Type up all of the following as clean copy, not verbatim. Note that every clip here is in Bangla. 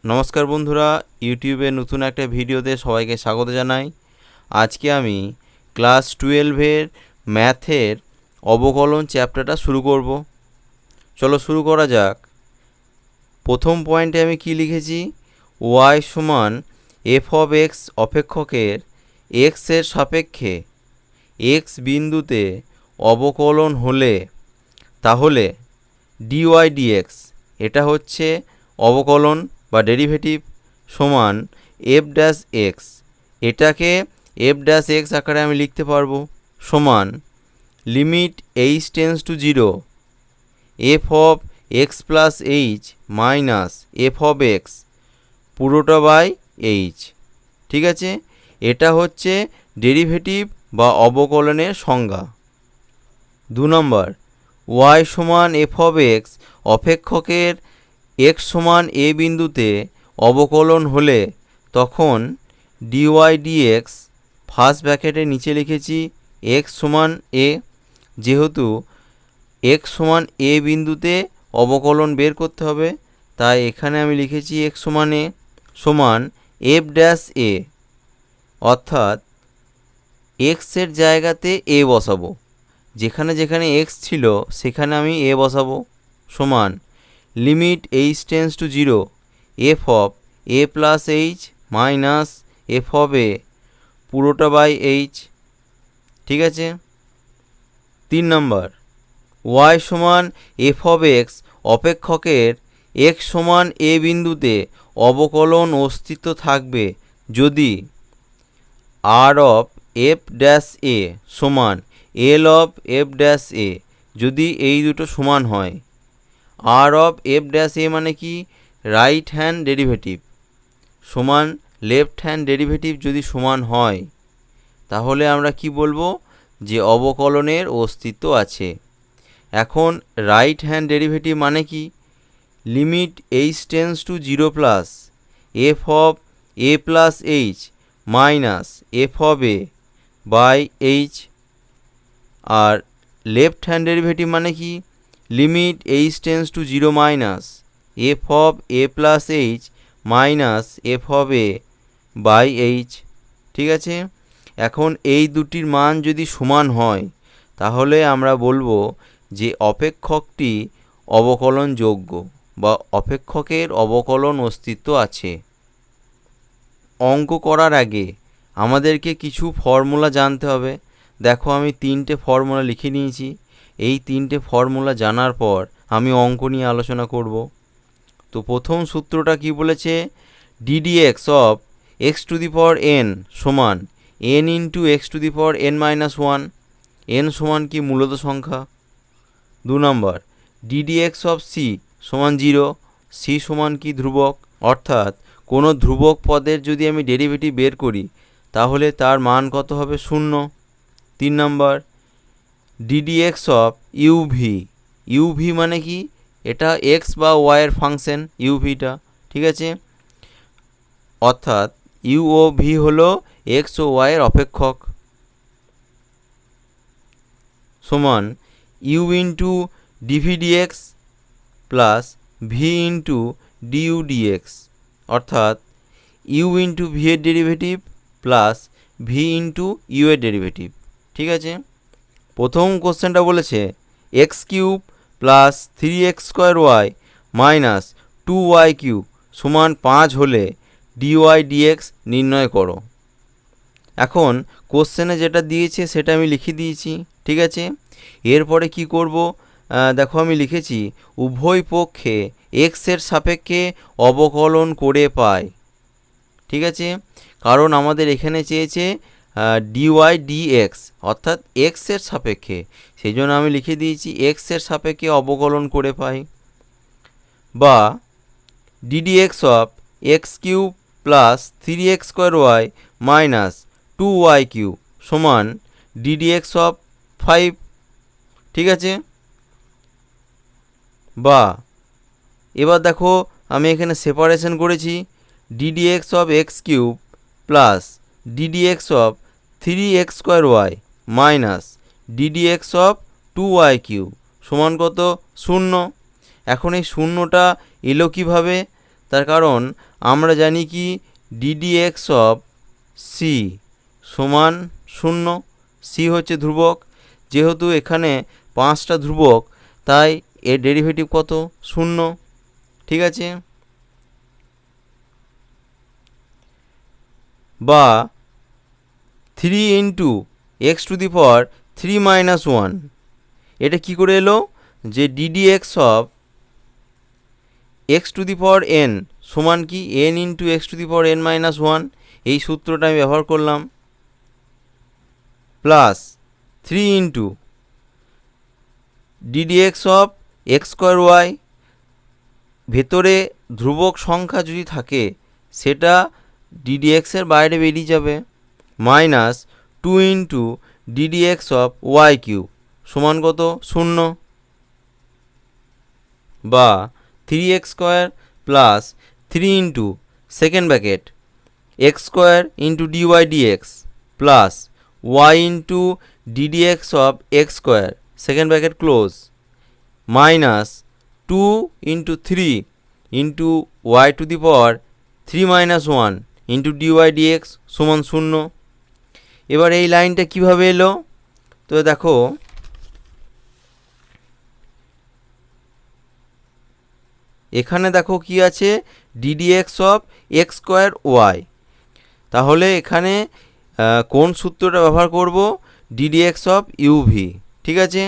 নমস্কার বন্ধুরা, ইউটিউবে নতুন একটা ভিডিওতে সবাইকে স্বাগত জানাই। আজকে আমি ক্লাস 12-এর ম্যাথের অবকলন চ্যাপ্টারটা শুরু করব। চলো শুরু করা যাক। প্রথম পয়েন্টে আমি কি লিখেছি? y সমান এফ অফ এক্স অপেক্ষকের এক্স এর সাপেক্ষে এক্স বিন্দুতে অবকলন হলে তাহলে ডিওয়াই ডিএক্স, এটা হচ্ছে অবকলন বা ডেরিভেটিভ, সমান এফ ড্যাশ এক্স, এটাকে এফ ড্যাশ এক্স আকারে আমি লিখতে পারবো, সমান limit H tends to zero F of x plus H minus F of x পুরোটা বাই এইচ। ঠিক আছে, এটা হচ্ছে ডেরিভেটিভ বা অবকলনের সংজ্ঞা। 2 নম্বর, y সমান এফ অফ এক্স অপেক্ষকের এক্স সমান এ বিন্দুতে অবকলন হলে তখন ডিওয়াই ডিএক্স, ফার্স্ট ব্র্যাকেটের নিচে লিখেছি এক্স সমান এ, যেহেতু এক্স সমান এ বিন্দুতে অবকলন বের করতে হবে তাই এখানে আমি লিখেছি এক্স সমান এ সমান এফ ড্যাশ এ, অর্থাৎ এক্সের জায়গাতে এ বসাবো, যেখানে যেখানে এক্স ছিল সেখানে আমি এ বসাবো, সমান limit H tends to zero F of A plus H minus F of A পুরোটা বাই এইচ। ঠিক আছে। 3 নম্বর, y সমান এফ অফ এক্স অপেক্ষকের এক্স সমান এ বিন্দুতে অবকলন অস্তিত্ব থাকবে যদি R of F dash A সমান L of F dash A, যদি এই দুটো সমান হয়। R of F dash A মানে কি? রাইট হ্যান্ড ডেরিভেটিভ সমান লেফট হ্যান্ড ডেরিভেটিভ যদি সমান হয় তাহলে আমরা কি বলবো? যে অবকলনের অস্তিত্ব আছে। এখন রাইট হ্যান্ড ডেরিভেটিভ মানে কি? Limit H tends to zero plus f of A plus H minus F of a by h. আর লেফট হ্যান্ড ডেরিভেটিভ মানে কি? Limit H tends to zero minus F of A plus H minus F of a by H. ঠিক আছে, এখন এই দুটির মান যদি সমান হয় তাহলে আমরা বলবো যে অপেক্ষকটি অবকলনযোগ্য বা অপেক্ষকের অবকলন অস্তিত্ব আছে। অঙ্ক করার আগে আমাদেরকে কিছু ফর্মুলা জানতে হবে। দেখো আমি 3টে ফর্মুলা লিখে নিয়েছি। এই 3টে ফর্মুলা জানার পর আমি অঙ্ক নিয়ে আলোচনা করব। তো প্রথম সূত্রটা কি বলেছে? D D X of x to the power N সমান N into x to the power N minus one. N সমান কি? মূলত সংখ্যা। 2 নম্বর, ডিডিএক্স অফ সি সমান 0, সি সমান কি? ধ্রুবক। অর্থাৎ কোনো ধ্রুবক পদের যদি আমি ডেরিভেটিভ বের করি তাহলে তার মান কত হবে? 0। 3 নম্বর, ডিডিএক্স অফ ইউভি। ইউভি মানে কি? এটা এক্স বা ওয়াইয়ের ফাংশন ইউভিটা। ঠিক আছে, অর্থাৎ ইউ ও ভি হলো এক্স ও ওয়াইয়ের অপেক্ষক, সমান u into dv dx plus v into du dx, অর্থাৎ ইউ ইন্টু ভি এর derivative plus v into u এর ডেরিভেটিভ। ঠিক আছে, প্রথম কোশ্চেনটা বলেছে x cube plus 3x square y minus 2y cube সমান 5 হলে ডিওয়াই ডিএক্স নির্ণয় করো। এখন কোশ্চেনে যেটা দিয়েছে সেটা আমি লিখে দিয়েছি। ঠিক আছে, এরপরে কি করব? দেখো আমি লিখেছি উভয় পক্ষে এক্সের সাপেক্ষে অবকলন করে পাই। ঠিক আছে, কারণ আমাদের এখানে চেয়েছে ডিওয়াই ডিএক্স, অর্থাৎ এক্সের সাপেক্ষে, সেই জন্য আমি লিখে দিয়েছি এক্সের সাপেক্ষে অবকলন করে পাই। বা d dx of x cube plus 3x square y minus 2y cube সমান ডিডিএক্স অফ 5। ঠিক আছে, বা এবার দেখো আমি এখানে সেপারেশন করেছি d dx of x cube plus d dx of 3x square y minus d dx of 2y cube সমান কত? 0। এখন এই শূন্যটা এলো কীভাবে? তার কারণ আমরা জানি কি ddx অফ সি সমান 0। সি হচ্ছে ধ্রুবক, যেহেতু এখানে 5টা ধ্রুবক তাই এর ডেরিভেটিভ কত? 0। ঠিক আছে, বা 3 into x to the power 3 minus 1। এটা কি করে এলো? যে ddx of x to the power N সমান কি n into x to the power N minus 1, এই সূত্রটা আমি ব্যবহার করলাম, plus 3 into ddx of x square y. ভেতরে ধ্রুবক সংখ্যা যদি থাকে সেটা ddx এর বাইরে বেরিয়ে যাবে, minus 2 into ddx of y cube সমান কত? 0। বা 3x square plus 3 into second bracket x square into dy dx plus y into ddx of x square second bracket close minus 2 into 3 into y to the power 3 minus 1 into dy dx সমান 0। এবার এই লাইনটা কিভাবে এলো? তো দেখো, এখানে দেখো কি আছে, ddx of x square y. তাহলে এখানে কোন সূত্রটা ব্যবহার করব? ddx of uv. ঠিক আছে,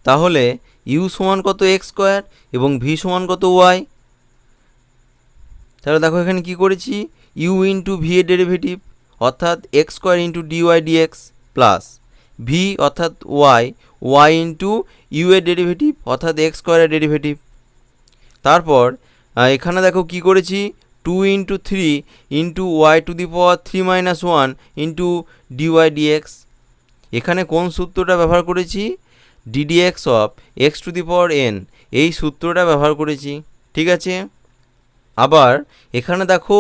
তাহলে ইউ সমান কত? এক্স স্কোয়ার এবং ভি সমান কত? ওয়াই। তাহলে দেখো এখানে কি করেছি, ইউ ইন্টু ভি এর ডেরিভেটিভ অর্থাৎ x square into dy dx plus v অর্থাৎ ওয়াই, ওয়াই ইন্টু ইউ এর ডেরিভেটিভ অর্থাৎ এক্স স্কোয়ারের ডেরিভেটিভ। তারপর এখানে দেখো কি করেছি, 2 into 3 into y to the power 3 minus 1 into dy dx. এখানে কোন সূত্রটা ব্যবহার করেছি? ddx of x to the power n, এই সূত্রটা ব্যবহার করেছি। ঠিক আছে, আবার এখানে দেখো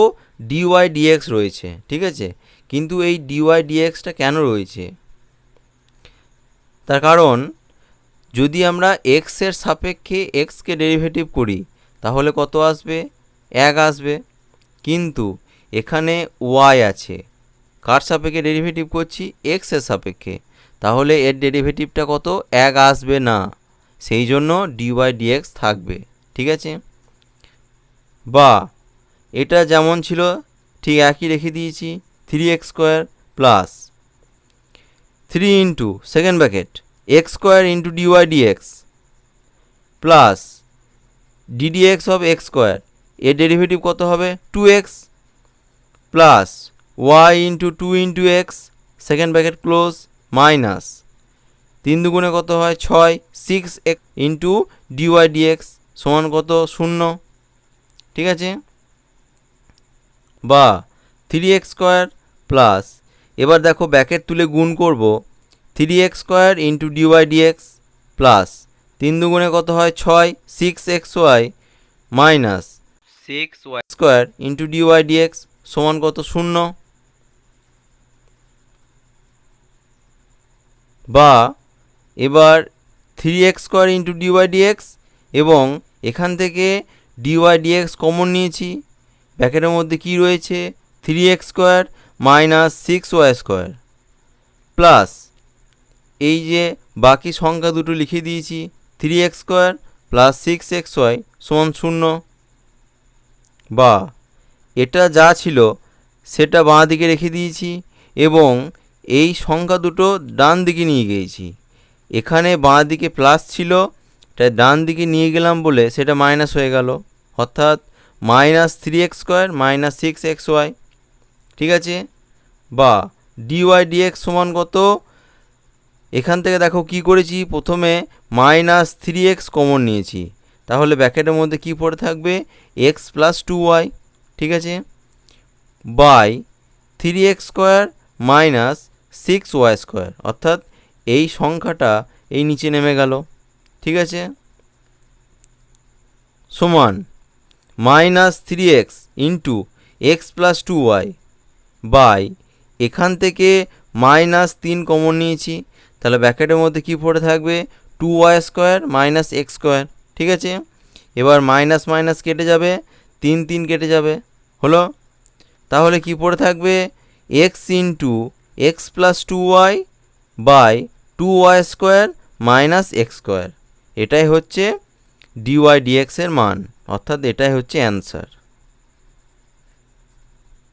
ডিওয়াই ডিএক্স রয়েছে। ঠিক আছে, কিন্তু এই ডিওয়াই ডিএক্সটা কেন রয়েছে? তার কারণ যদি আমরা এক্স এর সাপেক্ষে এক্সকে ডেরিভেটিভ করি তাহলে কত আসবে? 1 আসবে। কিন্তু এখানে ওয়াই আছে, কার সাপেক্ষে ডেরিভেটিভ করছি? এক্স এর সাপেক্ষে, তাহলে এর ডেরিভেটিভটা কত? 1 আসবে না, সেই জন্য ডিওয়াই ডিএক্স থাকবে। ঠিক আছে, বা এটা যেমন ছিল ঠিক একই রেখে দিয়েছি, 3x square plus 3 into second bracket x square into dy dx plus ddx of x square, এর ডেরিভেটিভ কত হবে? 2x plus y into 2 into x second bracket close minus 3 দুগুণে কত হয়? 6, 6x ইন্টু ডিওয়াই ডিএক্স সমান কত? 0। ঠিক আছে, বা 3x স্কোয়ার প্লাস, এবার দেখো ব্র্যাকেট তুলে গুণ করব, 3x square into dy dx plus 3 দুগুণে কত হয়? 6, 6xy minus 6y square into dy dx সমান কত? 0। বা এবার 3x square into dy dx এবং এখান থেকে ডিওয়াই ডিএক্স কমন নিয়েছি, ব্র্যাকেটের মধ্যে কি রয়েছে? 3x square minus 6y square plus এই যে বাকি সংখ্যা দুটো লিখে দিয়েছি, 3x স্কোয়ার প্লাস 6xy সমান 0। বা এটা যা ছিল সেটা বাঁ দিকে রেখে দিয়েছি এবং এই সংখ্যা দুটো ডান দিকে নিয়ে গিয়েছি। এখানে বাঁ দিকে প্লাস ছিল, তাই ডান দিকে নিয়ে গেলাম বলে সেটা মাইনাস হয়ে গেল, অর্থাৎ minus 3x square minus 6xy। ঠিক আছে, বা ডিওয়াই ডিএক্স সমান কত? এখান থেকে দেখো কি করেছি, প্রথমে মাইনাস 3x কমন নিয়েছি, তাহলে ব্র্যাকেটের মধ্যে কি পড়ে থাকবে? x plus 2y। ঠিক আছে, by 3x square minus 6y square, অর্থাৎ এই সংখ্যাটা এই নিচে নেমে গেল। ঠিক আছে, সমান minus 3x into x plus 2y by এখান থেকে মাইনাস 3 কমন নিয়েছি, তাহলে ব্র্যাকেটের মধ্যে কি পড়ে থাকবে? 2y² minus x square. ঠিক আছে, এবার মাইনাস মাইনাস কেটে যাবে, 3 3 কেটে যাবে, হলো। তাহলে কি পড়ে থাকবে, x into x plus 2y by 2y² minus x square. এটাই হচ্ছে dy dx এর মান, অর্থাৎ এটাই হচ্ছে অ্যান্সার।